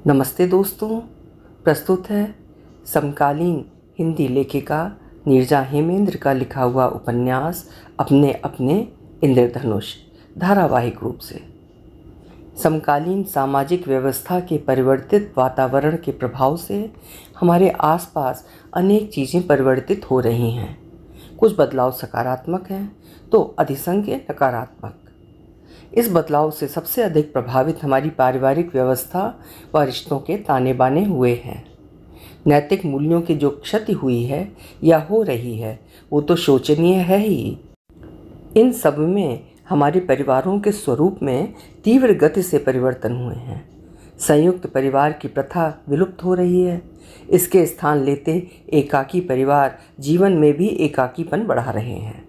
नमस्ते दोस्तों, प्रस्तुत है समकालीन हिंदी लेखिका नीरजा हेमेंद्र का लिखा हुआ उपन्यास अपने अपने इंद्रधनुष धारावाहिक रूप से। समकालीन सामाजिक व्यवस्था के परिवर्तित वातावरण के प्रभाव से हमारे आसपास अनेक चीज़ें परिवर्तित हो रही हैं। कुछ बदलाव सकारात्मक हैं तो अधिसंख्य नकारात्मक। इस बदलाव से सबसे अधिक प्रभावित हमारी पारिवारिक व्यवस्था व रिश्तों के ताने बाने हुए हैं। नैतिक मूल्यों की जो क्षति हुई है या हो रही है वो तो शोचनीय है ही। इन सब में हमारे परिवारों के स्वरूप में तीव्र गति से परिवर्तन हुए हैं। संयुक्त परिवार की प्रथा विलुप्त हो रही है। इसके स्थान लेते एकाकी परिवार जीवन में भी एकाकीपन बढ़ा रहे हैं।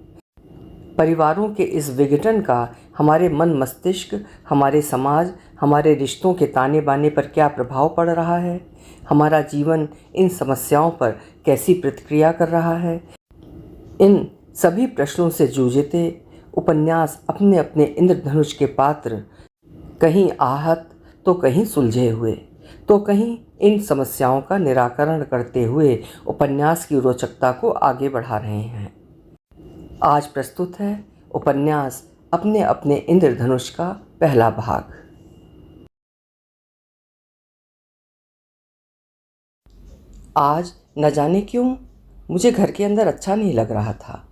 परिवारों के इस विघटन का हमारे मन मस्तिष्क, हमारे समाज, हमारे रिश्तों के ताने बाने पर क्या प्रभाव पड़ रहा है, हमारा जीवन इन समस्याओं पर कैसी प्रतिक्रिया कर रहा है, इन सभी प्रश्नों से जूझते उपन्यास अपने अपने इंद्रधनुष के पात्र कहीं आहत तो कहीं सुलझे हुए तो कहीं इन समस्याओं का निराकरण करते हुए उपन्यास की रोचकता को आगे बढ़ा रहे हैं। आज प्रस्तुत है उपन्यास अपने अपने इंद्रधनुष का पहला भाग। आज न जाने क्यों मुझे घर के अंदर अच्छा नहीं लग रहा था।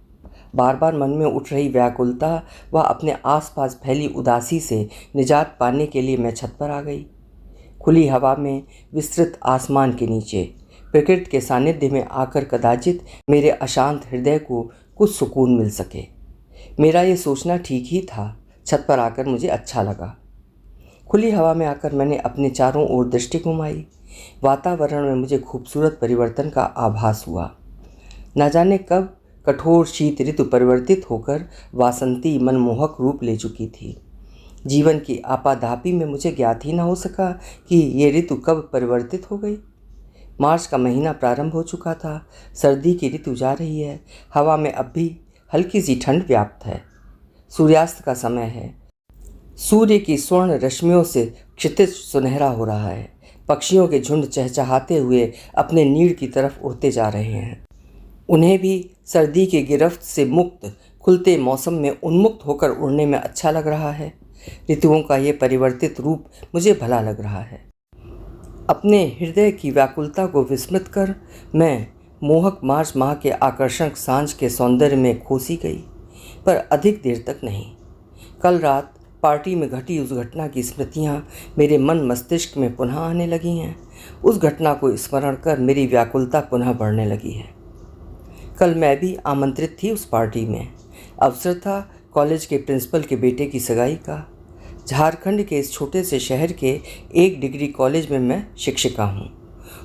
बार बार मन में उठ रही व्याकुलता व अपने आसपास फैली उदासी से निजात पाने के लिए मैं छत पर आ गई। खुली हवा में, विस्तृत आसमान के नीचे, प्रकृति के सानिध्य में आकर कदाचित मेरे अशांत हृदय को कुछ सुकून मिल सके। मेरा ये सोचना ठीक ही था। छत पर आकर मुझे अच्छा लगा। खुली हवा में आकर मैंने अपने चारों ओर दृष्टि घुमाई। वातावरण में मुझे खूबसूरत परिवर्तन का आभास हुआ। न जाने कब कठोर शीत ऋतु परिवर्तित होकर वासंती मनमोहक रूप ले चुकी थी। जीवन की आपाधापी में मुझे ज्ञात ही न हो सका कि ये ऋतु कब परिवर्तित हो गई। मार्च का महीना प्रारंभ हो चुका था। सर्दी की ऋतु जा रही है। हवा में अब भी हल्की सी ठंड व्याप्त है। सूर्यास्त का समय है। सूर्य की स्वर्ण रश्मियों से क्षितिज सुनहरा हो रहा है। पक्षियों के झुंड चहचहाते हुए अपने नीड़ की तरफ उड़ते जा रहे हैं। उन्हें भी सर्दी की गिरफ्त से मुक्त खुलते मौसम में उन्मुक्त होकर उड़ने में अच्छा लग रहा है। ऋतुओं का ये परिवर्तित रूप मुझे भला लग रहा है। अपने हृदय की व्याकुलता को विस्मृत कर मैं मोहक मार्च माह के आकर्षक सांझ के सौंदर्य में खोसी गई, पर अधिक देर तक नहीं। कल रात पार्टी में घटी उस घटना की स्मृतियाँ मेरे मन मस्तिष्क में पुनः आने लगी हैं। उस घटना को स्मरण कर मेरी व्याकुलता पुनः बढ़ने लगी है। कल मैं भी आमंत्रित थी उस पार्टी में। अवसर था कॉलेज के प्रिंसिपल के बेटे की सगाई का। झारखंड के इस छोटे से शहर के एक डिग्री कॉलेज में मैं शिक्षिका हूँ।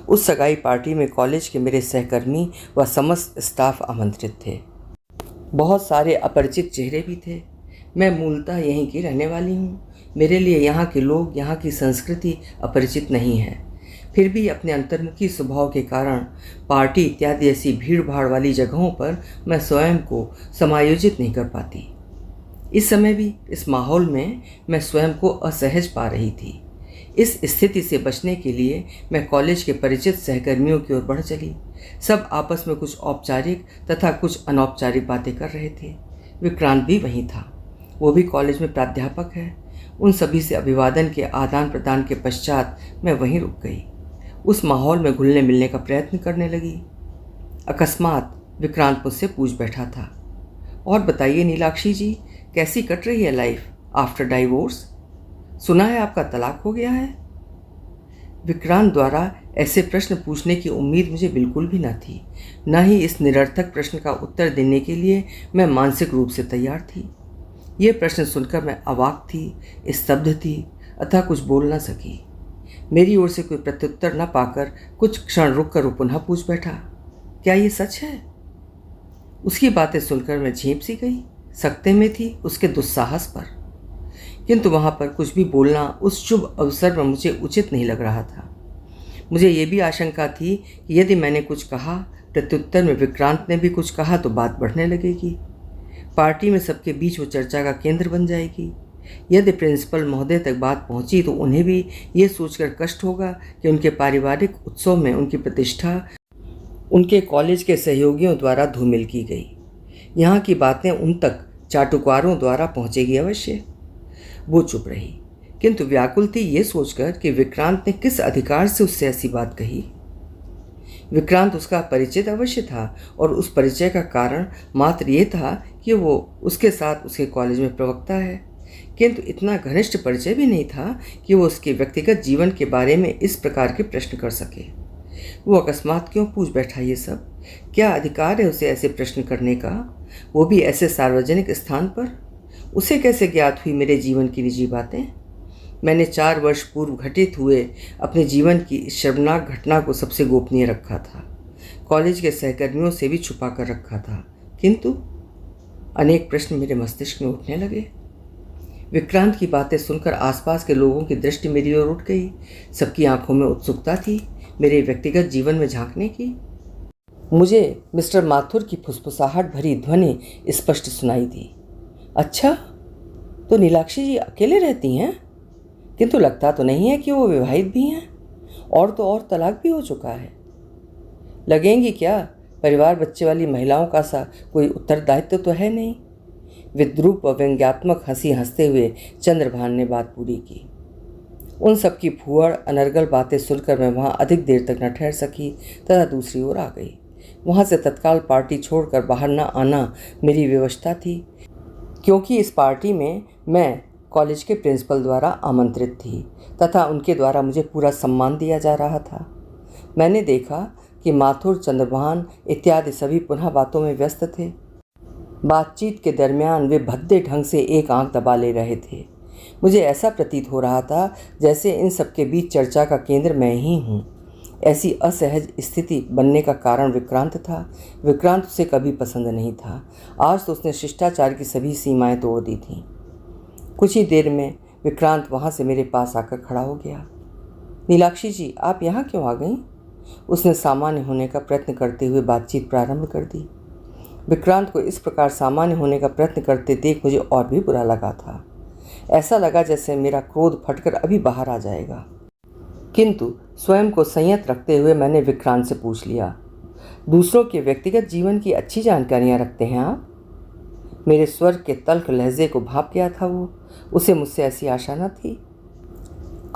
उस सगाई पार्टी में कॉलेज के मेरे सहकर्मी व समस्त स्टाफ आमंत्रित थे। बहुत सारे अपरिचित चेहरे भी थे। मैं मूलतः यहीं की रहने वाली हूँ। मेरे लिए यहाँ के लोग, यहाँ की संस्कृति अपरिचित नहीं है। फिर भी अपने अंतर्मुखी स्वभाव के कारण पार्टी इत्यादि ऐसी भीड़ भाड़ वाली जगहों पर मैं स्वयं को समायोजित नहीं कर पाती। इस समय भी इस माहौल में मैं स्वयं को असहज पा रही थी। इस स्थिति से बचने के लिए मैं कॉलेज के परिचित सहकर्मियों की ओर बढ़ चली। सब आपस में कुछ औपचारिक तथा कुछ अनौपचारिक बातें कर रहे थे। विक्रांत भी वहीं था। वो भी कॉलेज में प्राध्यापक है। उन सभी से अभिवादन के आदान प्रदान के पश्चात मैं वहीं रुक गई। उस माहौल में घुलने मिलने का प्रयत्न करने लगी। अकस्मात विक्रांत मुझसे पूछ बैठा था, और बताइए नीलाक्षी जी, कैसी कट रही है लाइफ आफ्टर डाइवोर्स? सुना है आपका तलाक हो गया है। विक्रांत द्वारा ऐसे प्रश्न पूछने की उम्मीद मुझे बिल्कुल भी न थी। न ही इस निरर्थक प्रश्न का उत्तर देने के लिए मैं मानसिक रूप से तैयार थी। ये प्रश्न सुनकर मैं अवाक थी, स्तब्ध थी, अतः कुछ बोल न सकी। मेरी ओर से कोई प्रत्युत्तर न पाकर कुछ क्षण रुककर वो पुनः पूछ बैठा, क्या ये सच है? उसकी बातें सुनकर मैं झेप सी गई। सकते में थी उसके दुस्साहस पर, किंतु वहाँ पर कुछ भी बोलना उस शुभ अवसर में मुझे उचित नहीं लग रहा था। मुझे ये भी आशंका थी कि यदि मैंने कुछ कहा, प्रत्युत्तर में विक्रांत ने भी कुछ कहा तो बात बढ़ने लगेगी। पार्टी में सबके बीच वो चर्चा का केंद्र बन जाएगी। यदि प्रिंसिपल महोदय तक बात पहुंची तो उन्हें भी ये सोचकर कष्ट होगा कि उनके पारिवारिक उत्सव में उनकी प्रतिष्ठा उनके कॉलेज के सहयोगियों द्वारा धूमिल की गई। यहाँ की बातें उन तक चाटुकारों द्वारा पहुँचेगी अवश्य। वो चुप रही, किंतु व्याकुल थी ये सोचकर कि विक्रांत ने किस अधिकार से उससे ऐसी बात कही। विक्रांत उसका परिचित अवश्य था और उस परिचय का कारण मात्र ये था कि वो उसके साथ उसके कॉलेज में प्रवक्ता है, किंतु इतना घनिष्ठ परिचय भी नहीं था कि वो उसके व्यक्तिगत जीवन के बारे में इस प्रकार के प्रश्न कर सके। वो अकस्मात क्यों पूछ बैठा ये सब? क्या अधिकार है उसे ऐसे प्रश्न करने का, वो भी ऐसे सार्वजनिक स्थान पर? उसे कैसे ज्ञात हुई मेरे जीवन की निजी बातें? मैंने 4 वर्ष पूर्व घटित हुए अपने जीवन की इस शर्मनाक घटना को सबसे गोपनीय रखा था, कॉलेज के सहकर्मियों से भी छुपा कर रखा था, किंतु अनेक प्रश्न मेरे मस्तिष्क में उठने लगे। विक्रांत की बातें सुनकर आसपास के लोगों की दृष्टि मेरी ओर उठ गई। सबकी आंखों में उत्सुकता थी मेरे व्यक्तिगत जीवन में झांकने की। मुझे मिस्टर माथुर की फुसफुसाहट भरी ध्वनि स्पष्ट सुनाई दी। अच्छा, तो नीलाक्षी जी अकेले रहती हैं? किंतु लगता तो नहीं है कि वो विवाहित भी हैं, और तो और तलाक भी हो चुका है। लगेंगी क्या? परिवार बच्चे वाली महिलाओं का सा कोई उत्तरदायित्व तो है नहीं। विद्रूप व व्यंग्यात्मक हंसी हंसते हुए चंद्रभान ने बात पूरी की। उन सब की फूहड़ अनर्गल बातें सुनकर मैं वहाँ अधिक देर तक न ठहर सकी तथा दूसरी ओर आ गई। वहाँ से तत्काल पार्टी छोड़कर बाहर न आना मेरी व्यवस्था थी, क्योंकि इस पार्टी में मैं कॉलेज के प्रिंसिपल द्वारा आमंत्रित थी तथा उनके द्वारा मुझे पूरा सम्मान दिया जा रहा था। मैंने देखा कि माथुर, चंद्रभान इत्यादि सभी पुनः बातों में व्यस्त थे। बातचीत के दरमियान वे भद्दे ढंग से एक आंख दबा ले रहे थे। मुझे ऐसा प्रतीत हो रहा था जैसे इन सबके बीच चर्चा का केंद्र मैं ही हूँ। ऐसी असहज स्थिति बनने का कारण विक्रांत था। विक्रांत उसे कभी पसंद नहीं था। आज तो उसने शिष्टाचार की सभी सीमाएं तोड़ दी थीं। कुछ ही देर में विक्रांत वहाँ से मेरे पास आकर खड़ा हो गया। नीलाक्षी जी, आप यहाँ क्यों आ गईं? उसने सामान्य होने का प्रयत्न करते हुए बातचीत प्रारंभ कर दी। विक्रांत को इस प्रकार सामान्य होने का प्रयत्न करते देख मुझे और भी बुरा लगा था। ऐसा लगा जैसे मेरा क्रोध फटकर अभी बाहर आ जाएगा, किंतु स्वयं को संयत रखते हुए मैंने विक्रांत से पूछ लिया, दूसरों के व्यक्तिगत जीवन की अच्छी जानकारियाँ रखते हैं आप? मेरे स्वर के तल्ख लहजे को भाप गया था वो। उसे मुझसे ऐसी आशा न थी।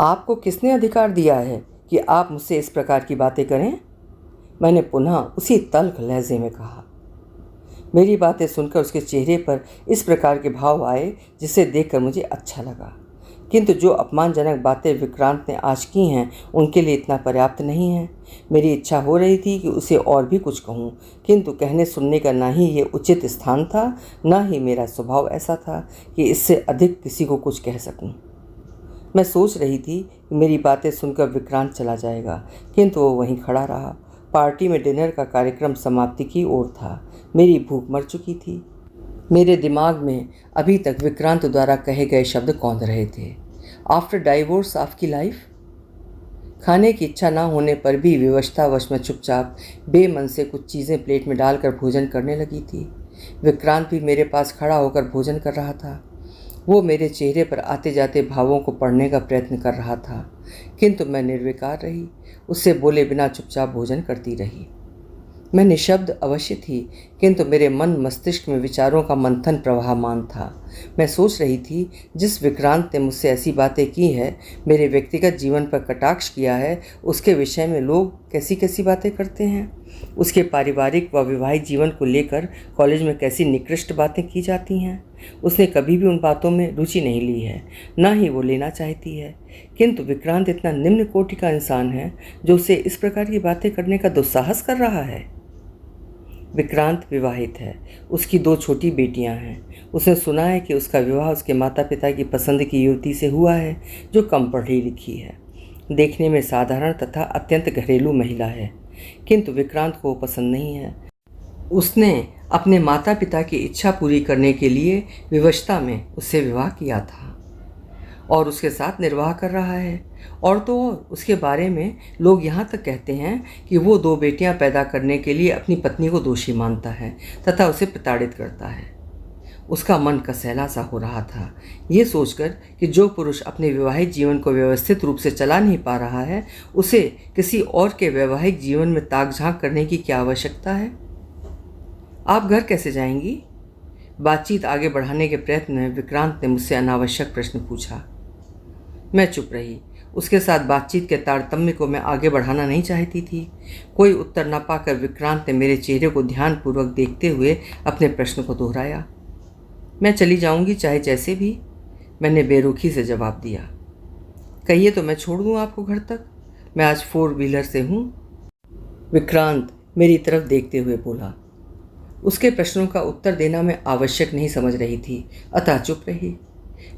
आपको किसने अधिकार दिया है कि आप मुझसे इस प्रकार की बातें करें? मैंने पुनः उसी तल्ख लहजे में कहा। मेरी बातें सुनकर उसके चेहरे पर इस प्रकार के भाव आए जिसे देखकर मुझे अच्छा लगा, किंतु जो अपमानजनक बातें विक्रांत ने आज की हैं उनके लिए इतना पर्याप्त नहीं है। मेरी इच्छा हो रही थी कि उसे और भी कुछ कहूँ, किंतु कहने सुनने का ना ही ये उचित स्थान था, ना ही मेरा स्वभाव ऐसा था कि इससे अधिक किसी को कुछ कह सकूँ। मैं सोच रही थी कि मेरी बातें सुनकर विक्रांत चला जाएगा, किंतु वो वहीं खड़ा रहा। पार्टी में डिनर का कार्यक्रम समाप्ति की ओर था। मेरी भूख मर चुकी थी। मेरे दिमाग में अभी तक विक्रांत द्वारा कहे गए शब्द कौंध रहे थे। आफ्टर डाइवोर्स आपकी लाइफ। खाने की इच्छा ना होने पर भी विवशतावश में चुपचाप बेमन से कुछ चीज़ें प्लेट में डालकर भोजन करने लगी थी। विक्रांत भी मेरे पास खड़ा होकर भोजन कर रहा था। वो मेरे चेहरे पर आते जाते भावों को पढ़ने का प्रयत्न कर रहा था, किंतु मैं निर्विकार रही। उससे बोले बिना चुपचाप भोजन करती रही। मैं निशब्द अवश्य थी, किंतु मेरे मन मस्तिष्क में विचारों का मंथन प्रवाहमान था। मैं सोच रही थी, जिस विक्रांत ने मुझसे ऐसी बातें की है, मेरे व्यक्तिगत जीवन पर कटाक्ष किया है, उसके विषय में लोग कैसी कैसी बातें करते हैं। उसके पारिवारिक व विवाहित जीवन को लेकर कॉलेज में कैसी निकृष्ट बातें की जाती हैं। उसने कभी भी उन बातों में रुचि नहीं ली है, ना ही वो लेना चाहती है, किंतु विक्रांत इतना निम्न कोटि का इंसान है जो उसे इस प्रकार की बातें करने का दुस्साहस कर रहा है। विक्रांत विवाहित है। उसकी 2 छोटी बेटियां हैं। उसने सुना है कि उसका विवाह उसके माता पिता की पसंद की युवती से हुआ है, जो कम पढ़ी लिखी है, देखने में साधारण तथा अत्यंत घरेलू महिला है, किंतु विक्रांत को पसंद नहीं है। उसने अपने माता पिता की इच्छा पूरी करने के लिए विवशता में उससे विवाह किया था और उसके साथ निर्वाह कर रहा है। और तो और उसके बारे में लोग यहाँ तक कहते हैं कि वो 2 बेटियाँ पैदा करने के लिए अपनी पत्नी को दोषी मानता है तथा उसे प्रताड़ित करता है। उसका मन कसैला सा हो रहा था, ये सोचकर कि जो पुरुष अपने वैवाहिक जीवन को व्यवस्थित रूप से चला नहीं पा रहा है, उसे किसी और के वैवाहिक जीवन में ताक झांक करने की क्या आवश्यकता है। आप घर कैसे जाएंगी? बातचीत आगे बढ़ाने के प्रयत्न में विक्रांत ने मुझसे अनावश्यक प्रश्न पूछा। मैं चुप रही। उसके साथ बातचीत के तारतम्य को मैं आगे बढ़ाना नहीं चाहती थी। कोई उत्तर न पाकर विक्रांत ने मेरे चेहरे को ध्यानपूर्वक देखते हुए अपने प्रश्न को दोहराया। मैं चली जाऊंगी चाहे जैसे भी, मैंने बेरुखी से जवाब दिया। कहिए तो मैं छोड़ दूं आपको घर तक, मैं आज 4 व्हीलर से हूं। विक्रांत मेरी तरफ देखते हुए बोला। उसके प्रश्नों का उत्तर देना मैं आवश्यक नहीं समझ रही थी, अतः चुप रही।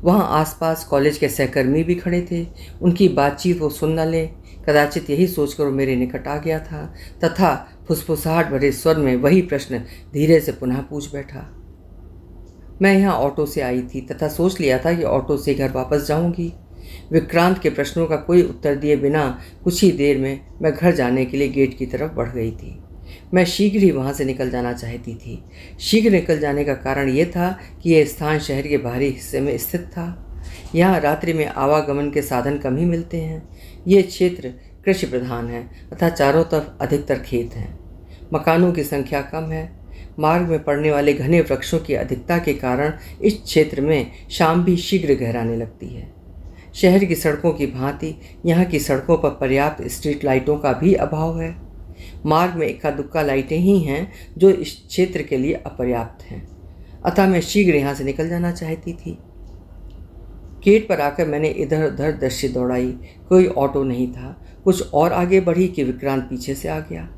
वहाँ आसपास कॉलेज के सहकर्मी भी खड़े थे। उनकी बातचीत वो सुन न ले, कदाचित यही सोचकर वो मेरे निकट आ गया था तथा फुसफुसाहट भरे स्वर में वही प्रश्न धीरे से पुनः पूछ बैठा। मैं यहाँ ऑटो से आई थी तथा सोच लिया था कि ऑटो से घर वापस जाऊंगी। विक्रांत के प्रश्नों का कोई उत्तर दिए बिना कुछ ही देर में मैं घर जाने के लिए गेट की तरफ बढ़ गई थी। मैं शीघ्र ही वहाँ से निकल जाना चाहती थी। शीघ्र निकल जाने का कारण ये था कि यह स्थान शहर के बाहरी हिस्से में स्थित था। यहाँ रात्रि में आवागमन के साधन कम ही मिलते हैं। ये क्षेत्र कृषि प्रधान है तथा चारों तरफ अधिकतर खेत हैं। मकानों की संख्या कम है। मार्ग में पड़ने वाले घने वृक्षों की अधिकता के कारण इस क्षेत्र में शाम भी शीघ्र गहराने लगती है। शहर की सड़कों की भांति यहाँ की सड़कों पर पर्याप्त स्ट्रीट लाइटों का भी अभाव है। मार्ग में इक्का दुक्का लाइटें ही हैं जो इस क्षेत्र के लिए अपर्याप्त हैं, अतः मैं शीघ्र यहाँ से निकल जाना चाहती थी। गेट पर आकर मैंने इधर उधर दृष्टि दौड़ाई। कोई ऑटो नहीं था। कुछ और आगे बढ़ी कि विक्रांत पीछे से आ गया।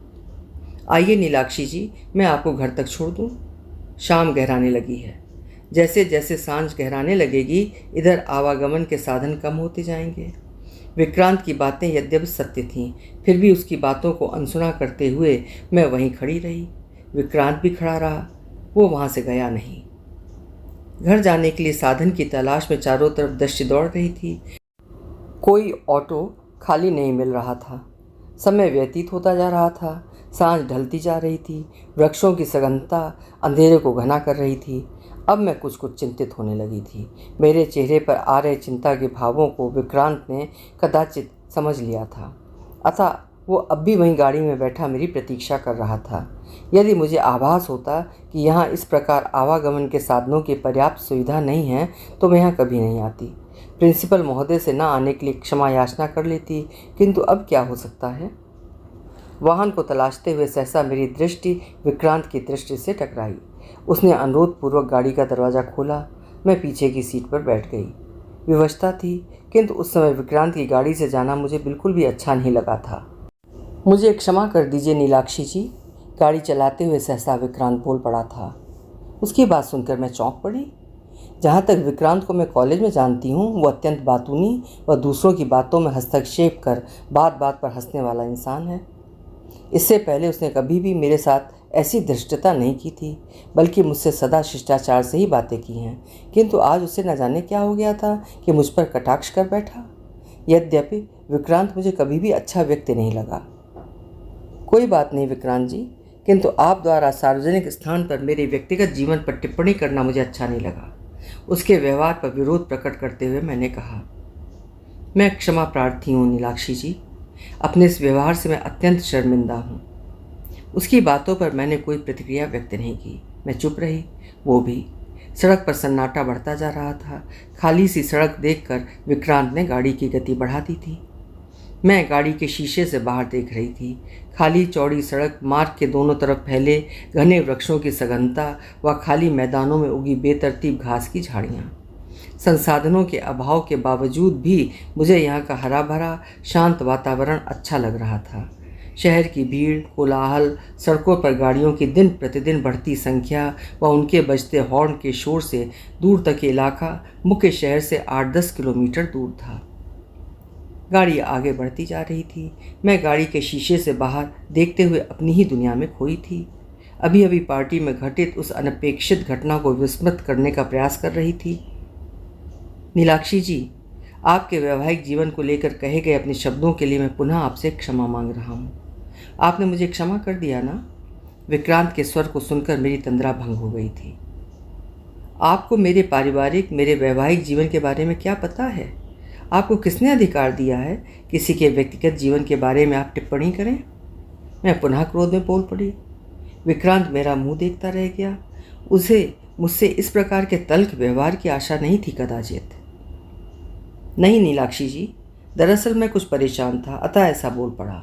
आइए नीलाक्षी जी, मैं आपको घर तक छोड़ दूँ। शाम गहराने लगी है। जैसे जैसे सांझ गहराने लगेगी, इधर आवागमन के साधन कम होते जाएंगे। विक्रांत की बातें यद्यपि सत्य थीं, फिर भी उसकी बातों को अनसुना करते हुए मैं वहीं खड़ी रही। विक्रांत भी खड़ा रहा। वो वहाँ से गया नहीं। घर जाने के लिए साधन की तलाश में चारों तरफ दृष्टि दौड़ रही थी। कोई ऑटो खाली नहीं मिल रहा था। समय व्यतीत होता जा रहा था। सांझ ढलती जा रही थी। वृक्षों की सघनता अंधेरे को घना कर रही थी। अब मैं कुछ कुछ चिंतित होने लगी थी। मेरे चेहरे पर आ रहे चिंता के भावों को विक्रांत ने कदाचित समझ लिया था, अतः वो अब भी वहीं गाड़ी में बैठा मेरी प्रतीक्षा कर रहा था। यदि मुझे आभास होता कि यहाँ इस प्रकार आवागमन के साधनों की पर्याप्त सुविधा नहीं है तो मैं यहाँ कभी नहीं आती। प्रिंसिपल महोदय से न आने के लिए क्षमा याचना कर लेती, किंतु अब क्या हो सकता है। वाहन को तलाशते हुए सहसा मेरी दृष्टि विक्रांत की दृष्टि से टकराई। उसने अनुरोधपूर्वक गाड़ी का दरवाज़ा खोला। मैं पीछे की सीट पर बैठ गई। विवशता थी, किंतु उस समय विक्रांत की गाड़ी से जाना मुझे बिल्कुल भी अच्छा नहीं लगा था। मुझे क्षमा कर दीजिए नीलाक्षी जी, गाड़ी चलाते हुए सहसा विक्रांत बोल पड़ा था। उसकी बात सुनकर मैं चौंक पड़ी। जहाँ तक विक्रांत को मैं कॉलेज में जानती हूँ, वो अत्यंत बातूनी व दूसरों की बातों में हस्तक्षेप कर बात बात पर हंसने वाला इंसान है। इससे पहले उसने कभी भी मेरे साथ ऐसी धृष्टता नहीं की थी, बल्कि मुझसे सदा शिष्टाचार से ही बातें की हैं। किंतु आज उसे न जाने क्या हो गया था कि मुझ पर कटाक्ष कर बैठा। यद्यपि विक्रांत मुझे कभी भी अच्छा व्यक्ति नहीं लगा। कोई बात नहीं विक्रांत जी, किंतु आप द्वारा सार्वजनिक स्थान पर मेरे व्यक्तिगत जीवन पर टिप्पणी करना मुझे अच्छा नहीं लगा। उसके व्यवहार पर विरोध प्रकट करते हुए मैंने कहा, मैं क्षमा प्रार्थी हूँ नीलाक्षी जी, अपने इस व्यवहार से मैं अत्यंत शर्मिंदा हूँ। उसकी बातों पर मैंने कोई प्रतिक्रिया व्यक्त नहीं की। मैं चुप रही। वो भी। सड़क पर सन्नाटा बढ़ता जा रहा था। खाली सी सड़क देखकर विक्रांत ने गाड़ी की गति बढ़ा दी थी। मैं गाड़ी के शीशे से बाहर देख रही थी। खाली चौड़ी सड़क, मार्ग के दोनों तरफ फैले घने वृक्षों की सघनता व खाली मैदानों में उगी बेतरतीब घास की झाड़ियाँ। संसाधनों के अभाव के बावजूद भी मुझे यहाँ का हरा भरा शांत वातावरण अच्छा लग रहा था। शहर की भीड़, कोलाहल, सड़कों पर गाड़ियों की दिन प्रतिदिन बढ़ती संख्या व उनके बजते हॉर्न के शोर से दूर तक इलाका मुख्य शहर से 8-10 किलोमीटर दूर था। गाड़ी आगे बढ़ती जा रही थी। मैं गाड़ी के शीशे से बाहर देखते हुए अपनी ही दुनिया में खोई थी। अभी अभी पार्टी में घटित उस अनपेक्षित घटना को विस्मृत करने का प्रयास कर रही थी। नीलाक्षी जी, आपके वैवाहिक जीवन को लेकर कहे गए अपने शब्दों के लिए मैं पुनः आपसे क्षमा मांग रहा हूँ। आपने मुझे क्षमा कर दिया ना? विक्रांत के स्वर को सुनकर मेरी तंद्रा भंग हो गई थी। आपको मेरे पारिवारिक, मेरे वैवाहिक जीवन के बारे में क्या पता है? आपको किसने अधिकार दिया है किसी के व्यक्तिगत जीवन के बारे में आप टिप्पणी करें? मैं पुनः क्रोध में बोल पड़ी। विक्रांत मेरा मुंह देखता रह गया। उसे मुझसे इस प्रकार के तल्ख व्यवहार की आशा नहीं थी कदाचित। नहीं नीलाक्षी जी, दरअसल मैं कुछ परेशान था, अतः ऐसा बोल पड़ा।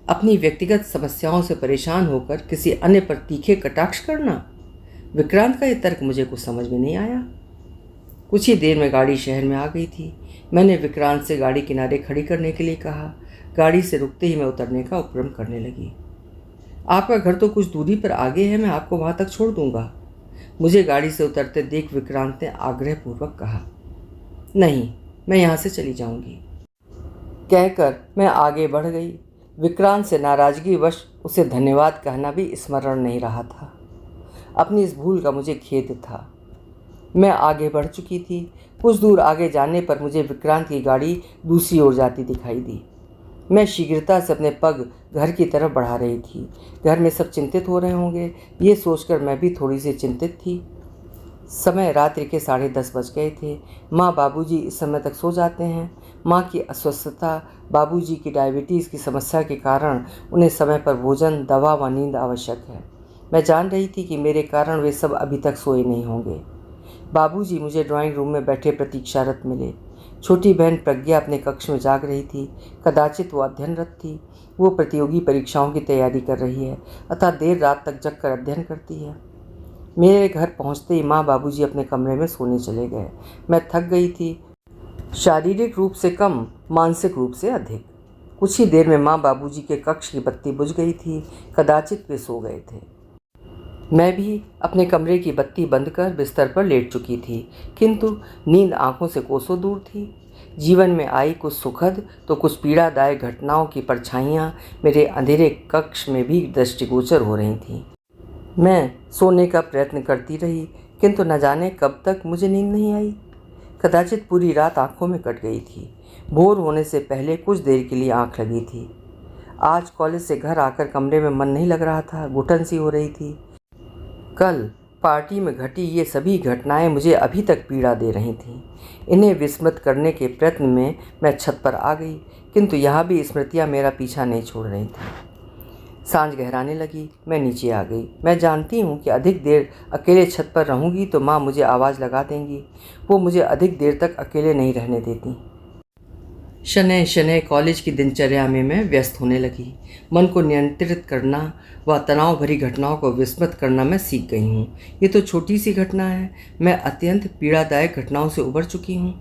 अपनी व्यक्तिगत समस्याओं से परेशान होकर किसी अन्य पर तीखे कटाक्ष करना? विक्रांत का यह तर्क मुझे कुछ समझ में नहीं आया। कुछ ही देर में गाड़ी शहर में आ गई थी। मैंने विक्रांत से गाड़ी किनारे खड़ी करने के लिए कहा। गाड़ी से रुकते ही मैं उतरने का उपक्रम करने लगी। आपका घर तो कुछ दूरी पर आगे है, मैं आपको वहाँ तक छोड़ दूंगा, मुझे गाड़ी से उतरते देख विक्रांत ने आग्रहपूर्वक कहा। नहीं, मैं यहाँ से चली जाऊंगी, कहकर मैं आगे बढ़ गई। विक्रांत से नाराजगीवश उसे धन्यवाद कहना भी स्मरण नहीं रहा था। अपनी इस भूल का मुझे खेद था। मैं आगे बढ़ चुकी थी। कुछ दूर आगे जाने पर मुझे विक्रांत की गाड़ी दूसरी ओर जाती दिखाई दी। मैं शीघ्रता से अपने पग घर की तरफ बढ़ा रही थी। घर में सब चिंतित हो रहे होंगे, ये सोचकर मैं भी थोड़ी सी चिंतित थी। समय रात्रि के 10:30 बज गए थे। माँ बाबूजी इस समय तक सो जाते हैं। माँ की अस्वस्थता, बाबूजी की डायबिटीज़ की समस्या के कारण उन्हें समय पर भोजन, दवा व नींद आवश्यक है। मैं जान रही थी कि मेरे कारण वे सब अभी तक सोए नहीं होंगे। बाबूजी मुझे ड्राइंग रूम में बैठे प्रतीक्षारत मिले। छोटी बहन प्रज्ञा अपने कक्ष में जाग रही थी। कदाचित वो अध्ययनरत थी। वो प्रतियोगी परीक्षाओं की तैयारी कर रही है, अतः देर रात तक जगकर अध्ययन करती है। मेरे घर पहुंचते ही माँ बाबूजी अपने कमरे में सोने चले गए। मैं थक गई थी, शारीरिक रूप से कम, मानसिक रूप से अधिक। कुछ ही देर में माँ बाबूजी के कक्ष की बत्ती बुझ गई थी। कदाचित वे सो गए थे। मैं भी अपने कमरे की बत्ती बंद कर बिस्तर पर लेट चुकी थी, किंतु नींद आंखों से कोसों दूर थी। जीवन में आई कुछ सुखद तो कुछ पीड़ादायक घटनाओं की परछाइयाँ मेरे अंधेरे कक्ष में भी दृष्टिगोचर हो रही थीं। मैं सोने का प्रयत्न करती रही, किंतु न जाने कब तक मुझे नींद नहीं आई। कदाचित पूरी रात आंखों में कट गई थी। भोर होने से पहले कुछ देर के लिए आंख लगी थी। आज कॉलेज से घर आकर कमरे में मन नहीं लग रहा था, घुटन सी हो रही थी। कल पार्टी में घटी ये सभी घटनाएं मुझे अभी तक पीड़ा दे रही थीं। इन्हें विस्मृत करने के प्रयत्न में मैं छत पर आ गई, किंतु यहाँ भी स्मृतियाँ मेरा पीछा नहीं छोड़ रही थीं। सांझ गहराने लगी। मैं नीचे आ गई। मैं जानती हूँ कि अधिक देर अकेले छत पर रहूँगी तो माँ मुझे आवाज़ लगा देंगी। वो मुझे अधिक देर तक अकेले नहीं रहने देती। शनैः शनैः कॉलेज की दिनचर्या में मैं व्यस्त होने लगी। मन को नियंत्रित करना व तनाव भरी घटनाओं को विस्मृत करना मैं सीख गई हूँ। ये तो छोटी सी घटना है, मैं अत्यंत पीड़ादायक घटनाओं से उबर चुकी हूँ।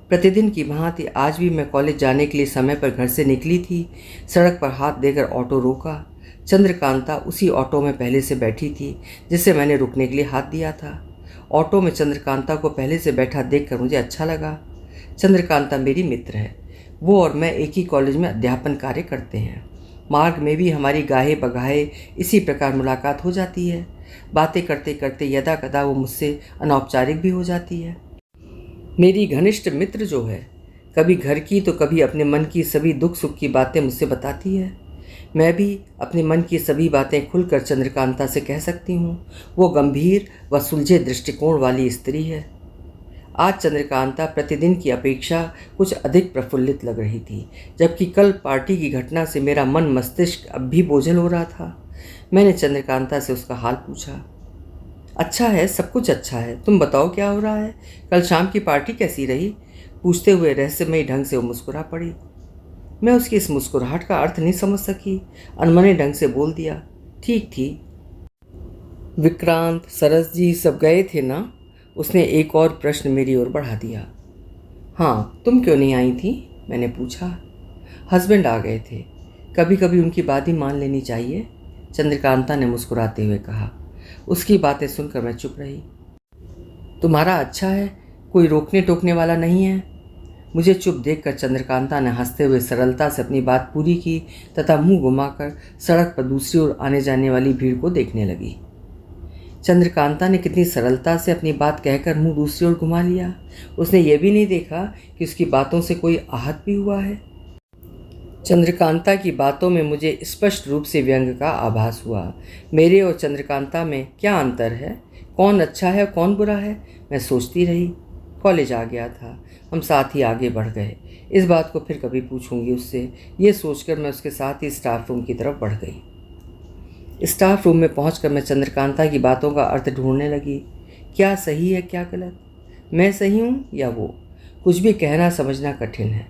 प्रतिदिन की भांति आज भी मैं कॉलेज जाने के लिए समय पर घर से निकली थी। सड़क पर हाथ देकर ऑटो रोका। चंद्रकांता उसी ऑटो में पहले से बैठी थी जिसे मैंने रुकने के लिए हाथ दिया था। ऑटो में चंद्रकांता को पहले से बैठा देखकर मुझे अच्छा लगा। चंद्रकांता मेरी मित्र है। वो और मैं एक ही कॉलेज में अध्यापन कार्य करते हैं। मार्ग में भी हमारी गाहे बगाहे इसी प्रकार मुलाकात हो जाती है। बातें करते करते यदा कदा वो मुझसे अनौपचारिक भी हो जाती है। मेरी घनिष्ठ मित्र जो है, कभी घर की तो कभी अपने मन की सभी दुख सुख की बातें मुझसे बताती है। मैं भी अपने मन की सभी बातें खुलकर चंद्रकांता से कह सकती हूँ। वो गंभीर व सुलझे दृष्टिकोण वाली स्त्री है। आज चंद्रकांता प्रतिदिन की अपेक्षा कुछ अधिक प्रफुल्लित लग रही थी, जबकि कल पार्टी की घटना से मेरा मन मस्तिष्क अब भी बोझल हो रहा था। मैंने चंद्रकांता से उसका हाल पूछा। अच्छा है, सब कुछ अच्छा है, तुम बताओ क्या हो रहा है? कल शाम की पार्टी कैसी रही? पूछते हुए रहस्यमयी ढंग से वो मुस्कुरा पड़ी। मैं उसकी इस मुस्कुराहट का अर्थ नहीं समझ सकी। अनमने ढंग से बोल दिया, ठीक थी। विक्रांत, सरस जी सब गए थे ना? उसने एक और प्रश्न मेरी ओर बढ़ा दिया। हाँ, तुम क्यों नहीं आई थी? मैंने पूछा। हस्बैंड आ गए थे, कभी कभी उनकी बात ही मान लेनी चाहिए, चंद्रकांता ने मुस्कुराते हुए कहा। उसकी बातें सुनकर मैं चुप रही। तुम्हारा अच्छा है, कोई रोकने टोकने वाला नहीं है। मुझे चुप देखकर चंद्रकांता ने हंसते हुए सरलता से अपनी बात पूरी की तथा मुंह घुमाकर सड़क पर दूसरी ओर आने जाने वाली भीड़ को देखने लगी। चंद्रकांता ने कितनी सरलता से अपनी बात कहकर मुंह दूसरी ओर घुमा लिया। उसने ये भी नहीं देखा कि उसकी बातों से कोई आहत भी हुआ है। चंद्रकांता की बातों में मुझे स्पष्ट रूप से व्यंग का आभास हुआ। मेरे और चंद्रकांता में क्या अंतर है? कौन अच्छा है कौन बुरा है, मैं सोचती रही। कॉलेज आ गया था, हम साथ ही आगे बढ़ गए। इस बात को फिर कभी पूछूंगी उससे, ये सोचकर मैं उसके साथ ही स्टाफ रूम की तरफ बढ़ गई। स्टाफ रूम में पहुंचकर मैं चंद्रकांता की बातों का अर्थ ढूंढने लगी। क्या सही है क्या गलत, मैं सही हूँ या वो, कुछ भी कहना समझना कठिन है।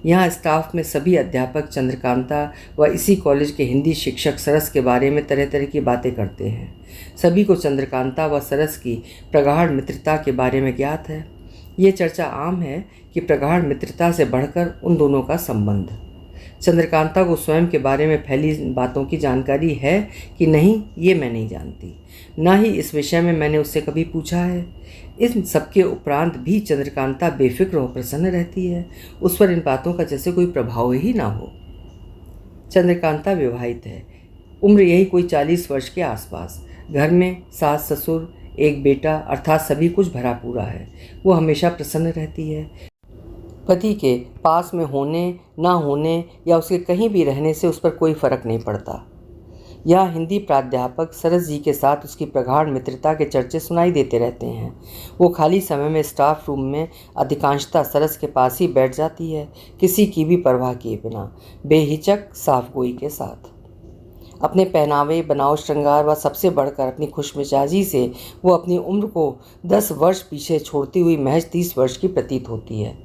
यहाँ स्टाफ में सभी अध्यापक चंद्रकांता व इसी कॉलेज के हिंदी शिक्षक सरस के बारे में तरह तरह की बातें करते हैं। सभी को चंद्रकांता व सरस की प्रगाढ़ मित्रता के बारे में ज्ञात है। ये चर्चा आम है कि प्रगाढ़ मित्रता से बढ़कर उन दोनों का संबंध। चंद्रकांता को स्वयं के बारे में फैली बातों की जानकारी है कि नहीं, ये मैं नहीं जानती। ना ही इस विषय में मैंने उससे कभी पूछा है। इन सबके उपरांत भी चंद्रकांता बेफिक्र और प्रसन्न रहती है। उस पर इन बातों का जैसे कोई प्रभाव ही ना हो। चंद्रकांता विवाहित है, उम्र यही कोई 40 वर्ष के आसपास। घर में सास ससुर, एक बेटा, अर्थात सभी कुछ भरा पूरा है। वो हमेशा प्रसन्न रहती है। पति के पास में होने ना होने या उसके कहीं भी रहने से उस पर कोई फर्क नहीं पड़ता। यह हिंदी प्राध्यापक सरस जी के साथ उसकी प्रगाढ़ मित्रता के चर्चे सुनाई देते रहते हैं। वो खाली समय में स्टाफ रूम में अधिकांशतः सरस के पास ही बैठ जाती है, किसी की भी परवाह किए बिना, बेहिचक साफगोई के साथ। अपने पहनावे, बनाव, श्रृंगार व सबसे बढ़कर अपनी खुशमिजाजी से वो अपनी उम्र को 10 वर्ष पीछे छोड़ती हुई महज 30 वर्ष की प्रतीत होती है।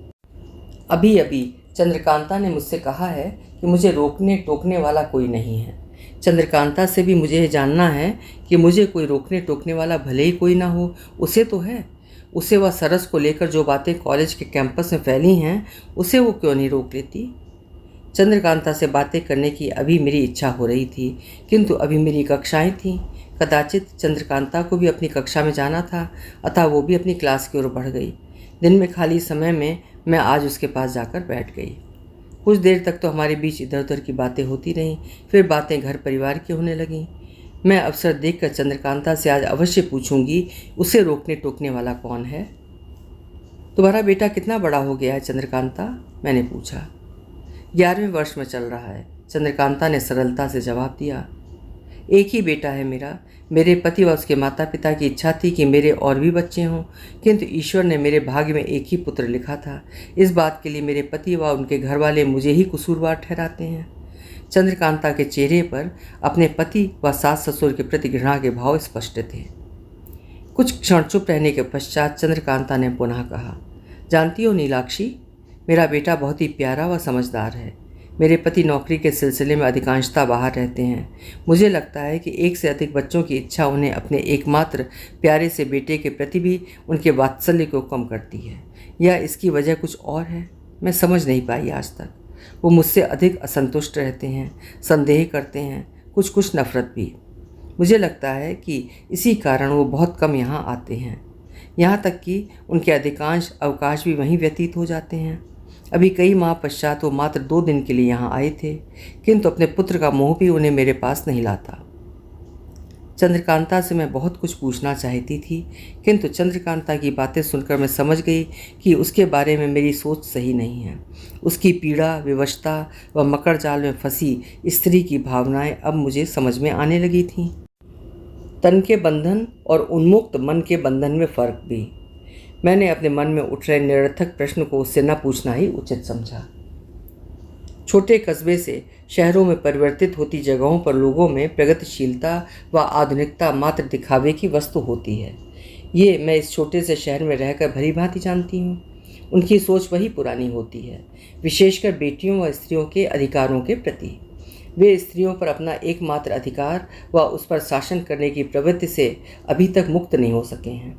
अभी अभी चंद्रकांता ने मुझसे कहा है कि मुझे रोकने टोकने वाला कोई नहीं है। चंद्रकांता से भी मुझे जानना है कि मुझे कोई रोकने टोकने वाला भले ही कोई ना हो, उसे तो है। उसे वह सरस को लेकर जो बातें कॉलेज के कैंपस में फैली हैं, उसे वो क्यों नहीं रोक लेती। चंद्रकांता से बातें करने की अभी मेरी इच्छा हो रही थी, किंतु अभी मेरी कक्षाएं थीं। कदाचित चंद्रकांता को भी अपनी कक्षा में जाना था, अतः वो भी अपनी क्लास की ओर बढ़ गई। दिन में खाली समय में मैं आज उसके पास जाकर बैठ गई। कुछ देर तक तो हमारे बीच इधर उधर की बातें होती रहीं, फिर बातें घर परिवार की होने लगीं। मैं अवसर देखकर चंद्रकांता से आज अवश्य पूछूंगी, उसे रोकने टोकने वाला कौन है। तुम्हारा बेटा कितना बड़ा हो गया है चंद्रकांता, मैंने पूछा। 11वें वर्ष में चल रहा है, चंद्रकांता ने सरलता से जवाब दिया। एक ही बेटा है मेरा। मेरे पति व उसके माता पिता की इच्छा थी कि मेरे और भी बच्चे हों, किंतु ईश्वर ने मेरे भाग्य में एक ही पुत्र लिखा था। इस बात के लिए मेरे पति व उनके घर वाले मुझे ही कसूरवार ठहराते हैं। चंद्रकांता के चेहरे पर अपने पति व सास ससुर के प्रति घृणा के भाव स्पष्ट थे। कुछ क्षण चुप रहने के पश्चात चंद्रकांता ने पुनः कहा, जानती हो नीलाक्षी, मेरा बेटा बहुत ही प्यारा व समझदार है। मेरे पति नौकरी के सिलसिले में अधिकांशतः बाहर रहते हैं। मुझे लगता है कि एक से अधिक बच्चों की इच्छा उन्हें अपने एकमात्र प्यारे से बेटे के प्रति भी उनके वात्सल्य को कम करती है, या इसकी वजह कुछ और है, मैं समझ नहीं पाई आज तक। वो मुझसे अधिक असंतुष्ट रहते हैं, संदेह करते हैं, कुछ कुछ नफरत भी। मुझे लगता है कि इसी कारण वो बहुत कम यहाँ आते हैं। यहाँ तक कि उनके अधिकांश अवकाश भी वहीं व्यतीत हो जाते हैं। अभी कई माह पश्चात वो मात्र 2 दिन के लिए यहाँ आए थे, किंतु अपने पुत्र का मोह भी उन्हें मेरे पास नहीं लाता। चंद्रकांता से मैं बहुत कुछ पूछना चाहती थी, किंतु चंद्रकांता की बातें सुनकर मैं समझ गई कि उसके बारे में मेरी सोच सही नहीं है। उसकी पीड़ा, विवशता व मकर जाल में फंसी स्त्री की भावनाएं अब मुझे समझ में आने लगी थीं। तन के बंधन और उन्मुक्त मन के बंधन में फ़र्क भी। मैंने अपने मन में उठ रहे निरर्थक प्रश्न को उससे न पूछना ही उचित समझा। छोटे कस्बे से शहरों में परिवर्तित होती जगहों पर लोगों में प्रगतिशीलता व आधुनिकता मात्र दिखावे की वस्तु होती है। ये मैं इस छोटे से शहर में रहकर भली भांति जानती हूँ। उनकी सोच वही पुरानी होती है, विशेषकर बेटियों व स्त्रियों के अधिकारों के प्रति। वे स्त्रियों पर अपना एकमात्र अधिकार व उस पर शासन करने की प्रवृत्ति से अभी तक मुक्त नहीं हो सके हैं।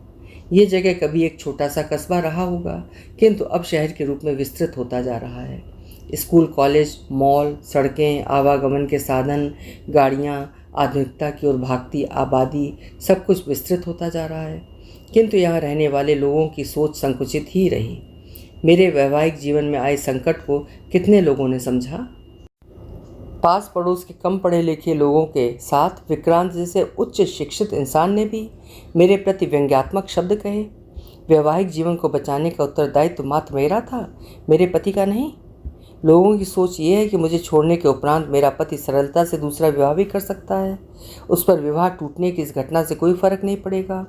ये जगह कभी एक छोटा सा कस्बा रहा होगा, किंतु अब शहर के रूप में विस्तृत होता जा रहा है। स्कूल, कॉलेज, मॉल, सड़कें, आवागमन के साधन, गाड़ियाँ, आधुनिकता की ओर भागती आबादी, सब कुछ विस्तृत होता जा रहा है, किंतु यहाँ रहने वाले लोगों की सोच संकुचित ही रही। मेरे वैवाहिक जीवन में आए संकट को कितने लोगों ने समझा। पास पड़ोस के कम पढ़े लिखे लोगों के साथ विक्रांत जैसे उच्च शिक्षित इंसान ने भी मेरे प्रति व्यंग्यात्मक शब्द कहे। वैवाहिक जीवन को बचाने का उत्तरदायित्व तो मात्र मेरा था, मेरे पति का नहीं। लोगों की सोच ये है कि मुझे छोड़ने के उपरांत मेरा पति सरलता से दूसरा विवाह भी कर सकता है, उस पर विवाह टूटने की इस घटना से कोई फर्क नहीं पड़ेगा।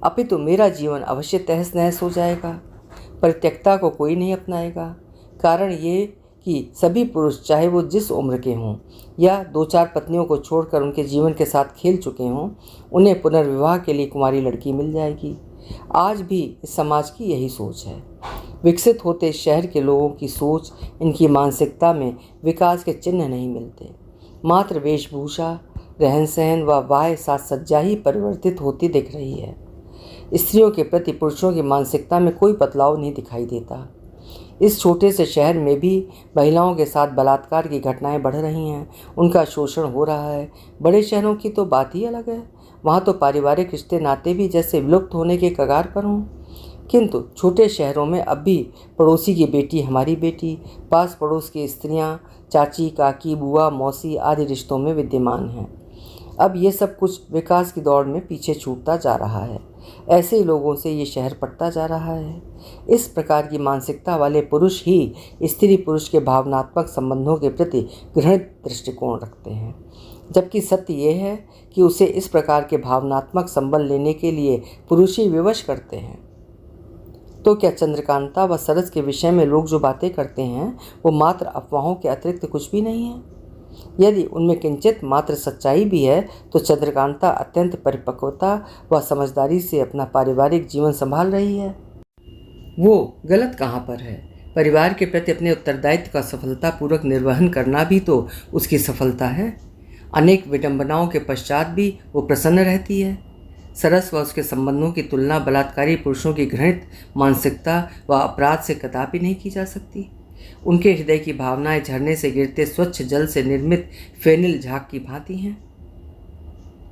अपितु मेरा जीवन अवश्य तहस नहस हो जाएगा। परित्यक्ता को कोई नहीं अपनाएगा। कारण ये कि सभी पुरुष, चाहे वो जिस उम्र के हों या 2-4 पत्नियों को छोड़कर उनके जीवन के साथ खेल चुके हों, उन्हें पुनर्विवाह के लिए कुंवारी लड़की मिल जाएगी। आज भी इस समाज की यही सोच है। विकसित होते शहर के लोगों की सोच, इनकी मानसिकता में विकास के चिन्ह नहीं मिलते। मात्र वेशभूषा, रहन सहन व बाह्य साज सज्जा ही परिवर्तित होती दिख रही है। स्त्रियों के प्रति पुरुषों की मानसिकता में कोई बदलाव नहीं दिखाई देता। इस छोटे से शहर में भी महिलाओं के साथ बलात्कार की घटनाएं बढ़ रही हैं, उनका शोषण हो रहा है। बड़े शहरों की तो बात ही अलग है, वहाँ तो पारिवारिक रिश्ते नाते भी जैसे विलुप्त होने के कगार पर हों। किंतु छोटे शहरों में अब भी पड़ोसी की बेटी हमारी बेटी, पास पड़ोस की स्त्रियाँ चाची, काकी, बुआ, मौसी आदि रिश्तों में विद्यमान हैं। अब ये सब कुछ विकास की दौड़ में पीछे छूटता जा रहा है। ऐसे लोगों से ये शहर पटता जा रहा है। इस प्रकार की मानसिकता वाले पुरुष ही स्त्री पुरुष के भावनात्मक संबंधों के प्रति घृणित दृष्टिकोण रखते हैं, जबकि सत्य ये है कि उसे इस प्रकार के भावनात्मक संबंध लेने के लिए पुरुष ही विवश करते हैं। तो क्या चंद्रकांता व सरस के विषय में लोग जो बातें करते हैं वो मात्र अफवाहों के अतिरिक्त कुछ भी नहीं है? यदि उनमें किंचित मात्र सच्चाई भी है तो चंद्रकांता अत्यंत परिपक्वता व समझदारी से अपना पारिवारिक जीवन संभाल रही है। वो गलत कहाँ पर है? परिवार के प्रति अपने उत्तरदायित्व का सफलतापूर्वक निर्वहन करना भी तो उसकी सफलता है। अनेक विडंबनाओं के पश्चात भी वो प्रसन्न रहती है। सरस व उसके संबंधों की तुलना बलात्कारी पुरुषों की घृणित मानसिकता व अपराध से कदापि नहीं की जा सकती। उनके हृदय की भावनाएं झरने से गिरते स्वच्छ जल से निर्मित फेनिल झाग की भांति हैं।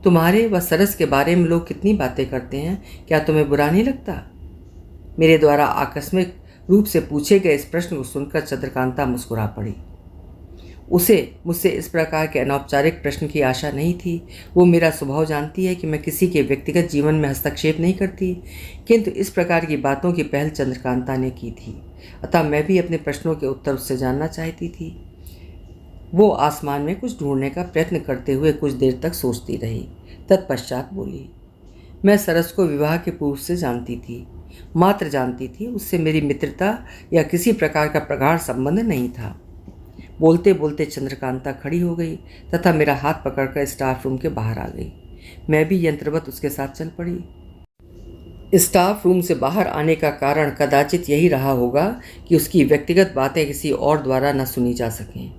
तुम्हारे व सरस के बारे में लोग कितनी बातें करते हैं, क्या तुम्हें बुरा नहीं लगता? मेरे द्वारा आकस्मिक रूप से पूछे गए इस प्रश्न को सुनकर चंद्रकांता मुस्कुरा पड़ी। उसे मुझसे इस प्रकार के अनौपचारिक प्रश्न की आशा नहीं थी। वो मेरा स्वभाव जानती है कि मैं किसी के व्यक्तिगत जीवन में हस्तक्षेप नहीं करती, किंतु इस प्रकार की बातों की पहल चंद्रकांता ने की थी, अतः मैं भी अपने प्रश्नों के उत्तर उससे जानना चाहती थी। वो आसमान में कुछ ढूंढने का प्रयत्न करते हुए कुछ देर तक सोचती रही, तत्पश्चात बोली, मैं सरस को विवाह के पूर्व से जानती थी, मात्र जानती थी। उससे मेरी मित्रता या किसी प्रकार का प्रगाढ़ संबंध नहीं था। बोलते बोलते चंद्रकांता खड़ी हो गई तथा मेरा हाथ पकड़कर स्टाफ रूम के बाहर आ गई। मैं भी यंत्रवत उसके साथ चल पड़ी। स्टाफ रूम से बाहर आने का कारण कदाचित यही रहा होगा कि उसकी व्यक्तिगत बातें किसी और द्वारा न सुनी जा सकें।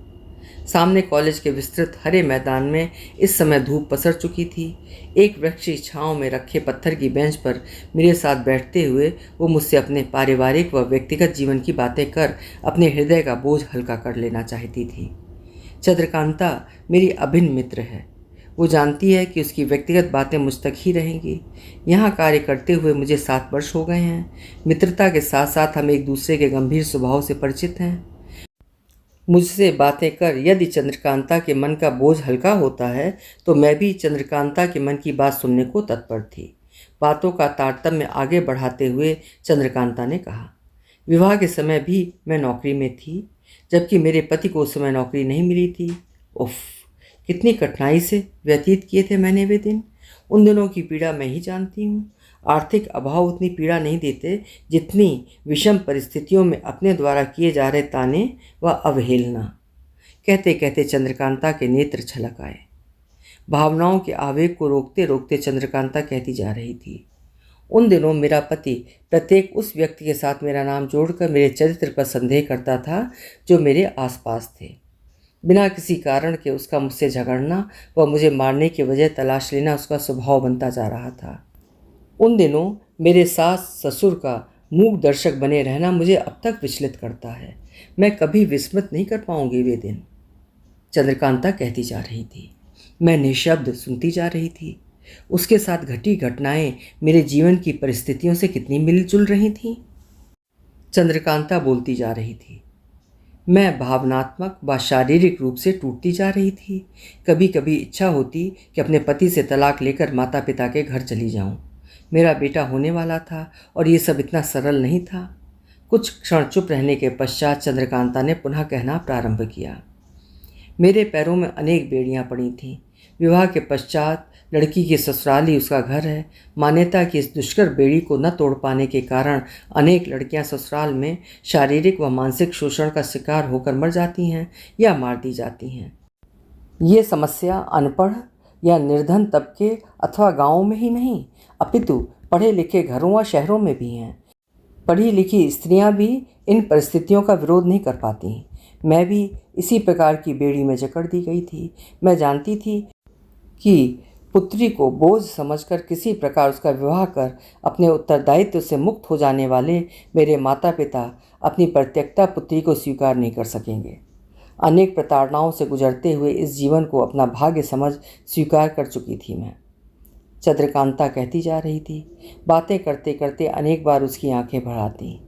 सामने कॉलेज के विस्तृत हरे मैदान में इस समय धूप पसर चुकी थी। एक वृक्ष की छांव में रखे पत्थर की बेंच पर मेरे साथ बैठते हुए वो मुझसे अपने पारिवारिक व व्यक्तिगत जीवन की बातें कर अपने हृदय का बोझ हल्का कर लेना चाहती थी। चंद्रकांता मेरी अभिन्न मित्र है। वो जानती है कि उसकी व्यक्तिगत बातें मुझ तक ही रहेंगी। यहाँ कार्य करते हुए मुझे 7 वर्ष हो गए हैं। मित्रता के साथ साथ हम एक दूसरे के गंभीर स्वभाव से परिचित हैं। मुझसे बातें कर यदि चंद्रकांता के मन का बोझ हल्का होता है तो मैं भी चंद्रकांता के मन की बात सुनने को तत्पर थी। बातों का तारतम्य आगे बढ़ाते हुए चंद्रकांता ने कहा, विवाह के समय भी मैं नौकरी में थी, जबकि मेरे पति को उस समय नौकरी नहीं मिली थी। उफ, कितनी कठिनाई से व्यतीत किए थे मैंने वे दिन। उन दिनों की पीड़ा मैं ही जानती हूँ। आर्थिक अभाव उतनी पीड़ा नहीं देते जितनी विषम परिस्थितियों में अपने द्वारा किए जा रहे ताने व अवहेलना। कहते कहते चंद्रकांता के नेत्र छलक आए। भावनाओं के आवेग को रोकते रोकते चंद्रकांता कहती जा रही थी, उन दिनों मेरा पति प्रत्येक उस व्यक्ति के साथ मेरा नाम जोड़कर मेरे चरित्र पर संदेह करता था जो मेरे आसपास थे। बिना किसी कारण के उसका मुझसे झगड़ना व मुझे मारने की वजह तलाश लेना उसका स्वभाव बनता जा रहा था। उन दिनों मेरे सास ससुर का मूक दर्शक बने रहना मुझे अब तक विचलित करता है। मैं कभी विस्मृत नहीं कर पाऊंगी वे दिन। चंद्रकांता कहती जा रही थी। मैं निशब्द सुनती जा रही थी। उसके साथ घटी घटनाएं मेरे जीवन की परिस्थितियों से कितनी मिलजुल रही थीं। चंद्रकांता बोलती जा रही थी। मैं भावनात्मक व शारीरिक रूप से टूटती जा रही थी। कभी कभी इच्छा होती कि अपने पति से तलाक लेकर माता पिता के घर चली जाऊं। मेरा बेटा होने वाला था और ये सब इतना सरल नहीं था। कुछ क्षण चुप रहने के पश्चात चंद्रकांता ने पुनः कहना प्रारंभ किया, मेरे पैरों में अनेक बेड़ियां पड़ी थीं। विवाह के पश्चात लड़की की ससुराल ही उसका घर है। मान्यता की इस दुष्कर बेड़ी को न तोड़ पाने के कारण अनेक लड़कियां ससुराल में शारीरिक व मानसिक शोषण का शिकार होकर मर जाती हैं या मार दी जाती हैं। ये समस्या अनपढ़ या निर्धन तबके अथवा गांवों में ही नहीं, अपितु पढ़े लिखे घरों व शहरों में भी हैं। पढ़ी लिखी स्त्रियां भी इन परिस्थितियों का विरोध नहीं कर पाती। मैं भी इसी प्रकार की बेड़ी में जकड़ दी गई थी। मैं जानती थी कि पुत्री को बोझ समझकर किसी प्रकार उसका विवाह कर अपने उत्तरदायित्व से मुक्त हो जाने वाले मेरे माता पिता अपनी परित्यक्ता पुत्री को स्वीकार नहीं कर सकेंगे। अनेक प्रताड़नाओं से गुजरते हुए इस जीवन को अपना भाग्य समझ स्वीकार कर चुकी थी मैं। चंद्रकांता कहती जा रही थी। बातें करते करते अनेक बार उसकी आंखें भर आती।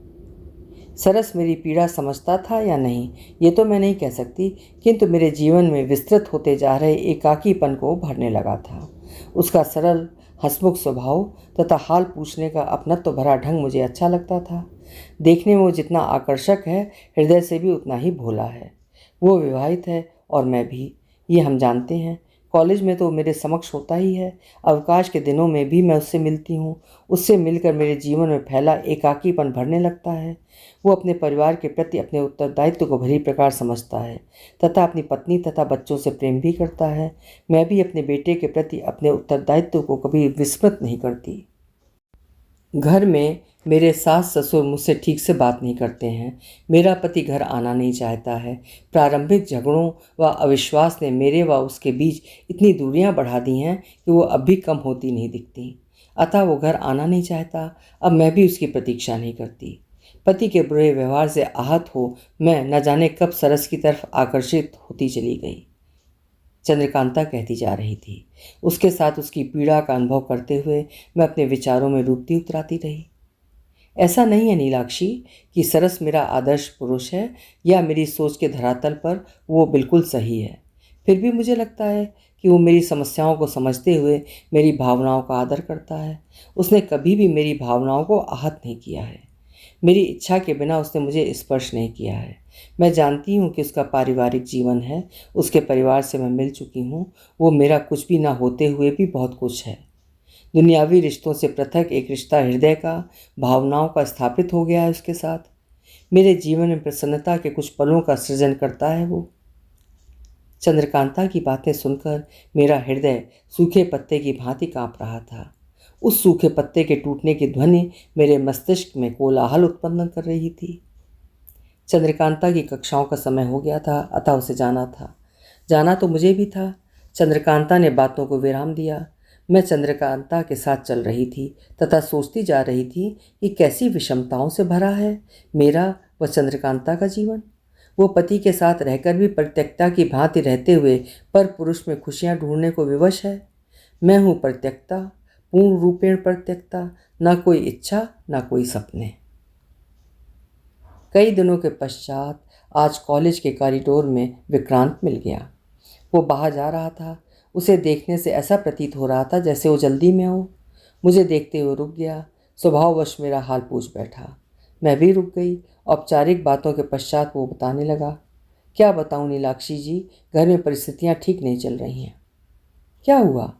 सरस मेरी पीड़ा समझता था या नहीं ये तो मैं नहीं कह सकती, किंतु मेरे जीवन में विस्तृत होते जा रहे एकाकीपन को भरने लगा था। उसका सरल हंसमुख स्वभाव तथा हाल पूछने का अपनत्व भरा ढंग मुझे अच्छा लगता था। देखने में वो जितना आकर्षक है, हृदय से भी उतना ही भोला है। वो विवाहित है और मैं भी, ये हम जानते हैं। कॉलेज में तो मेरे समक्ष होता ही है। अवकाश के दिनों में भी मैं उससे मिलती हूँ। उससे मिलकर मेरे जीवन में फैला एकाकीपन भरने लगता है। वो अपने परिवार के प्रति अपने उत्तरदायित्व को भली प्रकार समझता है तथा अपनी पत्नी तथा बच्चों से प्रेम भी करता है। मैं भी अपने बेटे के प्रति अपने उत्तरदायित्व को कभी विस्मृत नहीं करती। घर में मेरे सास ससुर मुझसे ठीक से बात नहीं करते हैं। मेरा पति घर आना नहीं चाहता है। प्रारंभिक झगड़ों व अविश्वास ने मेरे व उसके बीच इतनी दूरियां बढ़ा दी हैं कि वो अब भी कम होती नहीं दिखती। अतः वो घर आना नहीं चाहता। अब मैं भी उसकी प्रतीक्षा नहीं करती। पति के बुरे व्यवहार से आहत हो मैं न जाने कब सरस की तरफ आकर्षित होती चली गई। चंद्रकांता कहती जा रही थी। उसके साथ उसकी पीड़ा का अनुभव करते हुए मैं अपने विचारों में डूबती उतराती रही। ऐसा नहीं है नीलाक्षी कि सरस मेरा आदर्श पुरुष है या मेरी सोच के धरातल पर वो बिल्कुल सही है। फिर भी मुझे लगता है कि वो मेरी समस्याओं को समझते हुए मेरी भावनाओं का आदर करता है। उसने कभी भी मेरी भावनाओं को आहत नहीं किया है। मेरी इच्छा के बिना उसने मुझे स्पर्श नहीं किया है। मैं जानती हूँ कि उसका पारिवारिक जीवन है। उसके परिवार से मैं मिल चुकी हूँ। वो मेरा कुछ भी ना होते हुए भी बहुत कुछ है। दुनियावी रिश्तों से पृथक एक रिश्ता हृदय का, भावनाओं का स्थापित हो गया है उसके साथ। मेरे जीवन में प्रसन्नता के कुछ पलों का सृजन करता है वो। चंद्रकांता की बातें सुनकर मेरा हृदय सूखे पत्ते की भांति कांप रहा था। उस सूखे पत्ते के टूटने की ध्वनि मेरे मस्तिष्क में कोलाहल उत्पन्न कर रही थी। चंद्रकांता की कक्षाओं का समय हो गया था, अतः उसे जाना था। जाना तो मुझे भी था। चंद्रकांता ने बातों को विराम दिया। मैं चंद्रकांता के साथ चल रही थी तथा सोचती जा रही थी कि कैसी विषमताओं से भरा है मेरा व चंद्रकांता का जीवन। वो पति के साथ रहकर भी परित्यक्ता की भांति रहते हुए पर पुरुष में खुशियां ढूंढने को विवश है। मैं हूँ परित्यक्ता, पूर्ण रूपेण परित्यक्ता, ना कोई इच्छा ना कोई सपने। कई दिनों के पश्चात आज कॉलेज के कॉरिडोर में विक्रांत मिल गया। वो बाहर जा रहा था। उसे देखने से ऐसा प्रतीत हो रहा था जैसे वो जल्दी में हो। मुझे देखते हुए रुक गया। स्वभाववश मेरा हाल पूछ बैठा। मैं भी रुक गई। औपचारिक बातों के पश्चात वो बताने लगा। क्या बताऊं नीलाक्षी जी, घर में परिस्थितियां ठीक नहीं चल रही हैं। क्या हुआ?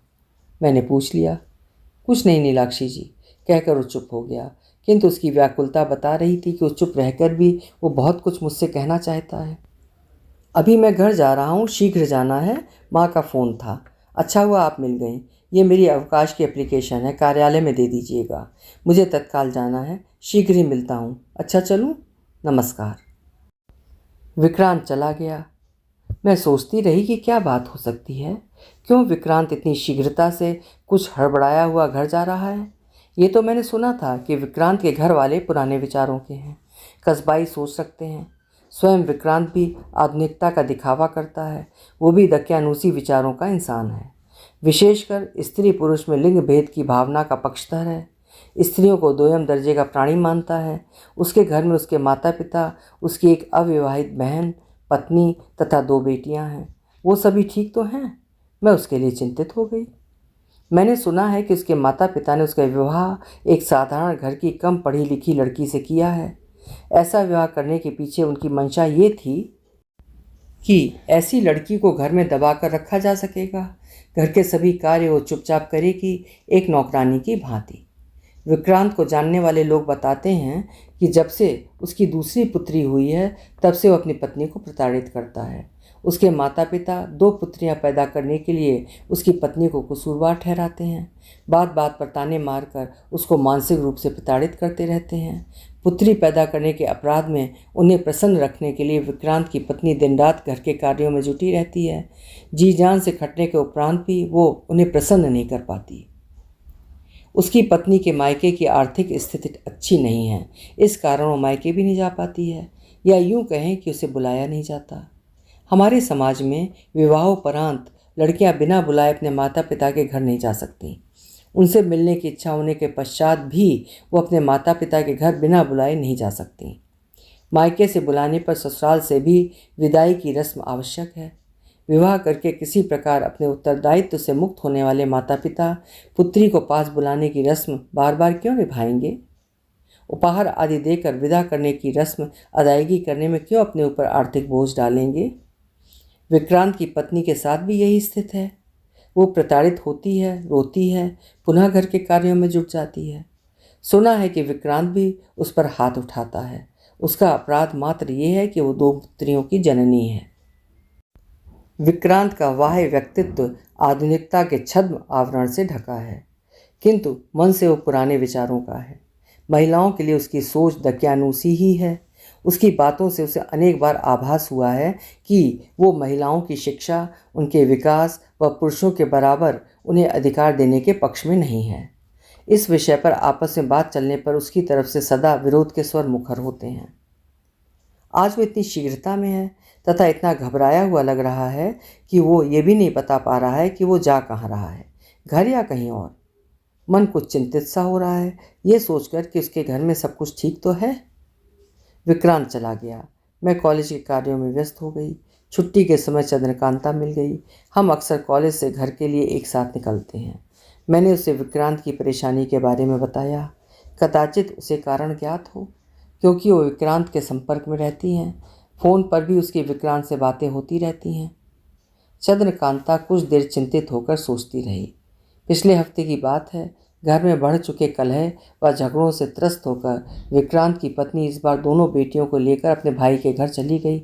मैंने पूछ लिया। कुछ नहीं नीलाक्षी जी, कहकर वो चुप हो गया, किंतु उसकी व्याकुलता बता रही थी कि वो चुप रहकर भी वो बहुत कुछ मुझसे कहना चाहता है। अभी मैं घर जा रहा हूँ, शीघ्र जाना है। माँ का फ़ोन था। अच्छा हुआ आप मिल गई। ये मेरी अवकाश की एप्लीकेशन है, कार्यालय में दे दीजिएगा। मुझे तत्काल जाना है, शीघ्र ही मिलता हूँ। अच्छा चलूँ? नमस्कार। विक्रांत चला गया। मैं सोचती रही कि क्या बात हो सकती है। क्यों विक्रांत इतनी शीघ्रता से कुछ हड़बड़ाया हुआ घर जा रहा है। ये तो मैंने सुना था कि विक्रांत के घर वाले पुराने विचारों के हैं, कस्बाई सोच रखते हैं। स्वयं विक्रांत भी आधुनिकता का दिखावा करता है। वो भी दकियानूसी विचारों का इंसान है। विशेषकर स्त्री पुरुष में लिंग भेद की भावना का पक्षधर है। स्त्रियों को दोयम दर्जे का प्राणी मानता है। उसके घर में उसके माता पिता, उसकी एक अविवाहित बहन, पत्नी तथा 2 बेटियां हैं। वो सभी ठीक तो हैं? मैं उसके लिए चिंतित हो गई। मैंने सुना है कि उसके माता पिता ने उसका विवाह एक साधारण घर की कम पढ़ी लिखी लड़की से किया है। ऐसा विवाह करने के पीछे उनकी मंशा ये थी कि ऐसी लड़की को घर में दबा कर रखा जा सकेगा। घर के सभी कार्य वो चुपचाप करेगी, एक नौकरानी की भांति। विक्रांत को जानने वाले लोग बताते हैं कि जब से उसकी दूसरी पुत्री हुई है तब से वो अपनी पत्नी को प्रताड़ित करता है। उसके माता पिता 2 पुत्रियां पैदा करने के लिए उसकी पत्नी को कसूरवार ठहराते हैं। बात बात पर ताने मारकर उसको मानसिक रूप से प्रताड़ित करते रहते हैं। पुत्री पैदा करने के अपराध में उन्हें प्रसन्न रखने के लिए विक्रांत की पत्नी दिन रात घर के कार्यों में जुटी रहती है। जी जान से खटने के उपरांत भी वो उन्हें प्रसन्न नहीं कर पाती। उसकी पत्नी के मायके की आर्थिक स्थिति अच्छी नहीं है, इस कारण वो मायके भी नहीं जा पाती है, या यूं कहें कि उसे बुलाया नहीं जाता। हमारे समाज में विवाहोपरांत लड़कियां बिना बुलाए अपने माता पिता के घर नहीं जा सकती। उनसे मिलने की इच्छा होने के पश्चात भी वो अपने माता पिता के घर बिना बुलाए नहीं जा सकती। मायके से बुलाने पर ससुराल से भी विदाई की रस्म आवश्यक है। विवाह करके किसी प्रकार अपने उत्तरदायित्व से मुक्त होने वाले माता पिता पुत्री को पास बुलाने की रस्म बार बार क्यों निभाएंगे? उपहार आदि देकर विदा करने की रस्म अदायगी करने में क्यों अपने ऊपर आर्थिक बोझ डालेंगे? विक्रांत की पत्नी के साथ भी यही स्थिति है। वो प्रताड़ित होती है, रोती है, पुनः घर के कार्यों में जुट जाती है। सुना है कि विक्रांत भी उस पर हाथ उठाता है। उसका अपराध मात्र ये है कि वो 2 पुत्रियों की जननी है। विक्रांत का बाह्य व्यक्तित्व आधुनिकता के छद्म आवरण से ढका है, किंतु मन से वो पुराने विचारों का है। महिलाओं के लिए उसकी सोच दकियानूसी ही है। उसकी बातों से उसे अनेक बार आभास हुआ है कि वो महिलाओं की शिक्षा, उनके विकास व पुरुषों के बराबर उन्हें अधिकार देने के पक्ष में नहीं है। इस विषय पर आपस में बात चलने पर उसकी तरफ से सदा विरोध के स्वर मुखर होते हैं। आज वो इतनी शीघ्रता में है तथा इतना घबराया हुआ लग रहा है कि वो ये भी नहीं बता पा रहा है कि वो जा कहाँ रहा है, घर या कहीं और। मन कुछ चिंतित सा हो रहा है, ये सोचकर कि उसके घर में सब कुछ ठीक तो है। विक्रांत चला गया। मैं कॉलेज के कार्यों में व्यस्त हो गई। छुट्टी के समय चंद्रकांता मिल गई। हम अक्सर कॉलेज से घर के लिए एक साथ निकलते हैं। मैंने उसे विक्रांत की परेशानी के बारे में बताया। कदाचित उसे कारण ज्ञात हो, क्योंकि वो विक्रांत के संपर्क में रहती हैं। फ़ोन पर भी उसकी विक्रांत से बातें होती रहती हैं। चंद्रकांता कुछ देर चिंतित होकर सोचती रही। पिछले हफ्ते की बात है। घर में बढ़ चुके कलह व झगड़ों से त्रस्त होकर विक्रांत की पत्नी इस बार दोनों बेटियों को लेकर अपने भाई के घर चली गई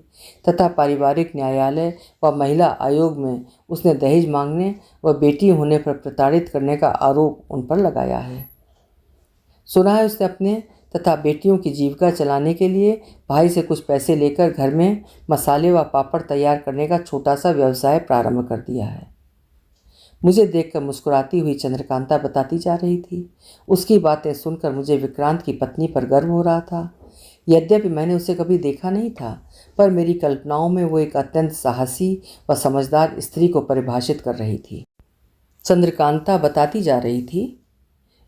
तथा पारिवारिक न्यायालय व महिला आयोग में उसने दहेज मांगने व बेटी होने पर प्रताड़ित करने का आरोप उन पर लगाया है। सुना है उसने अपने तथा बेटियों की जीविका चलाने के लिए भाई से कुछ पैसे लेकर घर में मसाले व पापड़ तैयार करने का छोटा सा व्यवसाय प्रारंभ कर दिया है। मुझे देखकर मुस्कुराती हुई चंद्रकांता बताती जा रही थी। उसकी बातें सुनकर मुझे विक्रांत की पत्नी पर गर्व हो रहा था। यद्यपि मैंने उसे कभी देखा नहीं था, पर मेरी कल्पनाओं में वो एक अत्यंत साहसी व समझदार स्त्री को परिभाषित कर रही थी। चंद्रकांता बताती जा रही थी,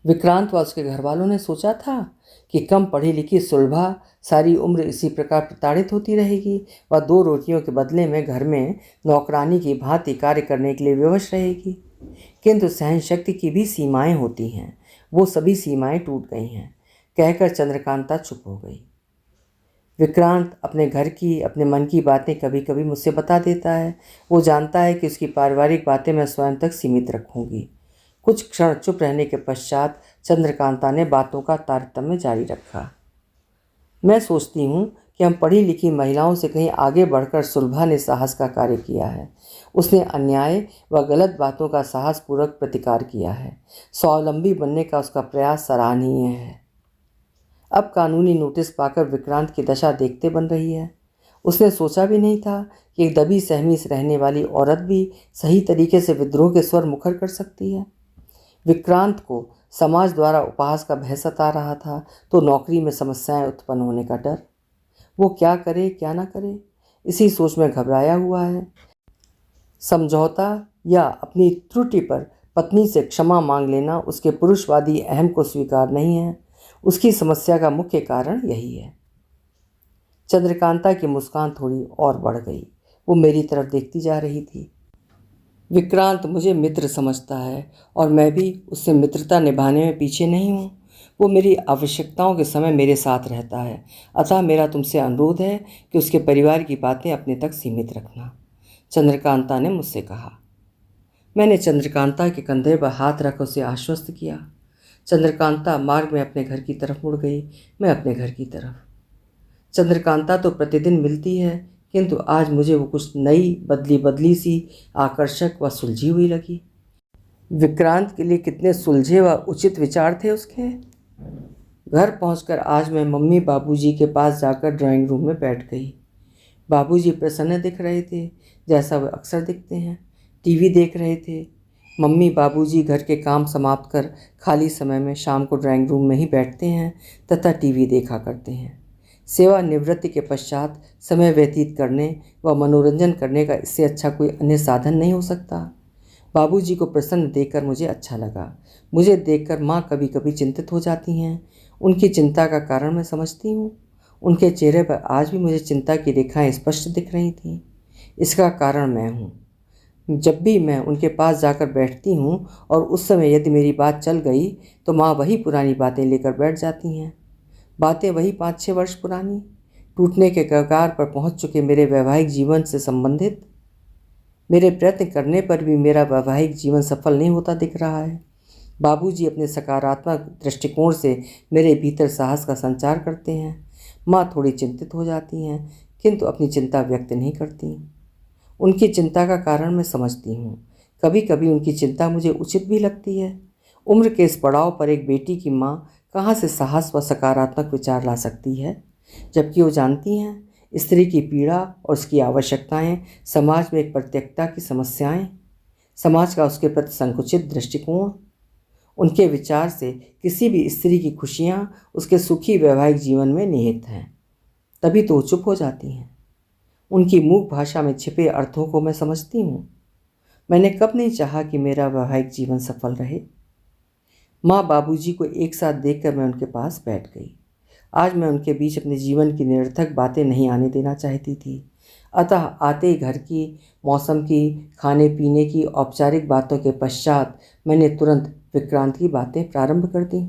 विक्रांत व उसके घर वालों ने सोचा था कि कम पढ़ी लिखी सुलभा सारी उम्र इसी प्रकार प्रताड़ित होती रहेगी व 2 रोटियों के बदले में घर में नौकरानी की भांति कार्य करने के लिए विवश रहेगी। किंतु सहन शक्ति की भी सीमाएं होती हैं। वो सभी सीमाएं टूट गई हैं, कहकर चंद्रकांता चुप हो गई। विक्रांत अपने घर की, अपने मन की बातें कभी कभी मुझसे बता देता है। वो जानता है कि उसकी पारिवारिक बातें मैं स्वयं तक सीमित रखूंगी। कुछ क्षण चुप रहने के पश्चात चंद्रकांता ने बातों का तारतम्य जारी रखा। मैं सोचती हूँ कि हम पढ़ी लिखी महिलाओं से कहीं आगे बढ़कर सुलभा ने साहस का कार्य किया है। उसने अन्याय व गलत बातों का साहसपूर्वक प्रतिकार किया है। स्वावलंबी बनने का उसका प्रयास सराहनीय है। अब कानूनी नोटिस पाकर विक्रांत की दशा देखते बन रही है। उसने सोचा भी नहीं था कि एक दबी सहमी से रहने वाली औरत भी सही तरीके से विद्रोह के स्वर मुखर कर सकती है। विक्रांत को समाज द्वारा उपहास का भय सता रहा था, तो नौकरी में समस्याएं उत्पन्न होने का डर। वो क्या करे क्या ना करे, इसी सोच में घबराया हुआ है। समझौता या अपनी त्रुटि पर पत्नी से क्षमा मांग लेना उसके पुरुषवादी अहम को स्वीकार नहीं है। उसकी समस्या का मुख्य कारण यही है। चंद्रकांता की मुस्कान थोड़ी और बढ़ गई। वो मेरी तरफ देखती जा रही थी। विक्रांत मुझे मित्र समझता है और मैं भी उससे मित्रता निभाने में पीछे नहीं हूँ। वो मेरी आवश्यकताओं के समय मेरे साथ रहता है, अतः मेरा तुमसे अनुरोध है कि उसके परिवार की बातें अपने तक सीमित रखना, चंद्रकांता ने मुझसे कहा। मैंने चंद्रकांता के कंधे पर हाथ रख उसे आश्वस्त किया। चंद्रकांता मार्ग में अपने घर की तरफ मुड़ गई, मैं अपने घर की तरफ। चंद्रकांता तो प्रतिदिन मिलती है, किंतु आज मुझे वो कुछ नई बदली बदली सी आकर्षक व सुलझी हुई लगी। विक्रांत के लिए कितने सुलझे व उचित विचार थे उसके। घर पहुंचकर आज मैं मम्मी बाबूजी के पास जाकर ड्राइंग रूम में बैठ गई। बाबूजी प्रसन्न दिख रहे थे, जैसा वे अक्सर दिखते हैं। टीवी देख रहे थे। मम्मी बाबूजी घर के काम समाप्त कर खाली समय में शाम को ड्राइंग रूम में ही बैठते हैं तथा टीवी देखा करते हैं। सेवा निवृत्ति के पश्चात समय व्यतीत करने व मनोरंजन करने का इससे अच्छा कोई अन्य साधन नहीं हो सकता। बाबूजी को प्रसन्न देखकर मुझे अच्छा लगा। मुझे देखकर माँ कभी कभी चिंतित हो जाती हैं। उनकी चिंता का कारण मैं समझती हूँ। उनके चेहरे पर आज भी मुझे चिंता की रेखाएं स्पष्ट दिख रही थीं। इसका कारण मैं हूँ। जब भी मैं उनके पास जाकर बैठती हूँ और उस समय यदि मेरी बात चल गई तो माँ वही पुरानी बातें लेकर बैठ जाती हैं। बातें वही 5-6 वर्ष पुरानी, टूटने के कगार पर पहुँच चुके मेरे वैवाहिक जीवन से संबंधित। मेरे प्रयत्न करने पर भी मेरा वैवाहिक जीवन सफल नहीं होता दिख रहा है। बाबूजी अपने सकारात्मक दृष्टिकोण से मेरे भीतर साहस का संचार करते हैं। माँ थोड़ी चिंतित हो जाती हैं, किंतु अपनी चिंता व्यक्त नहीं करती। उनकी चिंता का कारण मैं समझती हूँ। कभी कभी उनकी चिंता मुझे उचित भी लगती है। उम्र के इस पड़ाव पर एक बेटी की माँ कहाँ से साहस व सकारात्मक विचार ला सकती है, जबकि वो जानती हैं स्त्री की पीड़ा और उसकी आवश्यकताएं, समाज में एक प्रत्येकता की समस्याएं, समाज का उसके प्रति संकुचित दृष्टिकोण। उनके विचार से किसी भी स्त्री की खुशियाँ उसके सुखी वैवाहिक जीवन में निहित हैं। तभी तो वो चुप हो जाती हैं। उनकी मूक भाषा में छिपे अर्थों को मैं समझती हूँ। मैंने कब नहीं चाहा कि मेरा वैवाहिक जीवन सफल रहे। माँ बाबूजी को एक साथ देखकर मैं उनके पास बैठ गई। आज मैं उनके बीच अपने जीवन की निरर्थक बातें नहीं आने देना चाहती थी। अतः आते ही घर की, मौसम की, खाने पीने की औपचारिक बातों के पश्चात मैंने तुरंत विक्रांत की बातें प्रारंभ कर दी।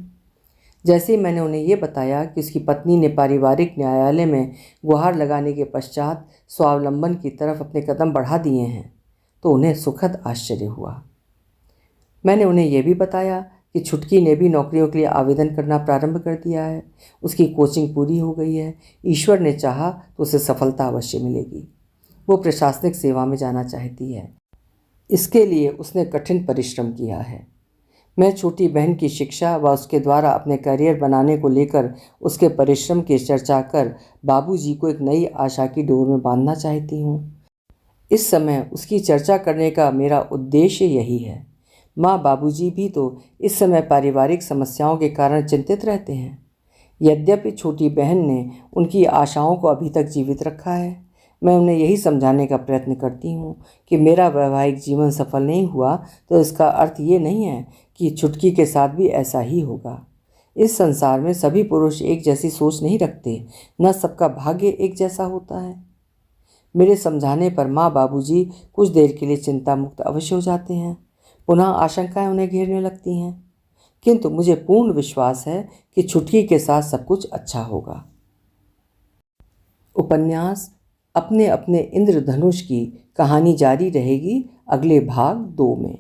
जैसे ही मैंने उन्हें ये बताया कि उसकी पत्नी ने पारिवारिक न्यायालय में गुहार लगाने के पश्चात स्वावलंबन की तरफ अपने कदम बढ़ा दिए हैं, तो उन्हें सुखद आश्चर्य हुआ। मैंने उन्हें यह भी बताया कि छुटकी ने भी नौकरियों के लिए आवेदन करना प्रारंभ कर दिया है। उसकी कोचिंग पूरी हो गई है। ईश्वर ने चाहा तो उसे सफलता अवश्य मिलेगी। वो प्रशासनिक सेवा में जाना चाहती है। इसके लिए उसने कठिन परिश्रम किया है। मैं छोटी बहन की शिक्षा व उसके द्वारा अपने करियर बनाने को लेकर उसके परिश्रम की चर्चा कर बाबूजी को एक नई आशा की डोर में बांधना चाहती हूँ। इस समय उसकी चर्चा करने का मेरा उद्देश्य यही है। माँ बाबूजी भी तो इस समय पारिवारिक समस्याओं के कारण चिंतित रहते हैं। यद्यपि छोटी बहन ने उनकी आशाओं को अभी तक जीवित रखा है। मैं उन्हें यही समझाने का प्रयत्न करती हूँ कि मेरा वैवाहिक जीवन सफल नहीं हुआ तो इसका अर्थ ये नहीं है कि छुटकी के साथ भी ऐसा ही होगा। इस संसार में सभी पुरुष एक जैसी सोच नहीं रखते, न सबका भाग्य एक जैसा होता है। मेरे समझाने पर माँ बाबूजी कुछ देर के लिए चिंता मुक्त अवश्य हो जाते हैं। पुनः आशंकाएं उन्हें घेरने लगती हैं, किंतु मुझे पूर्ण विश्वास है कि छुटकी के साथ सब कुछ अच्छा होगा। उपन्यास अपने अपने इंद्रधनुष की कहानी जारी रहेगी अगले भाग 2 में।